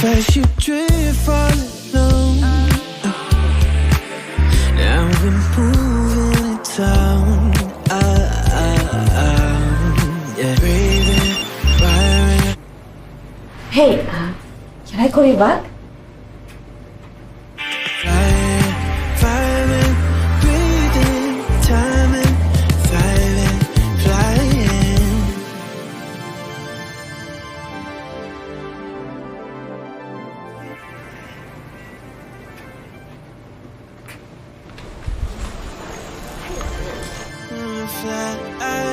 First you drift all alone. Now we're moving to town. Yeah. Breathing, firing. Hey, can I call you back? Flying, firing, breathing, timing, firing, flying. Fly.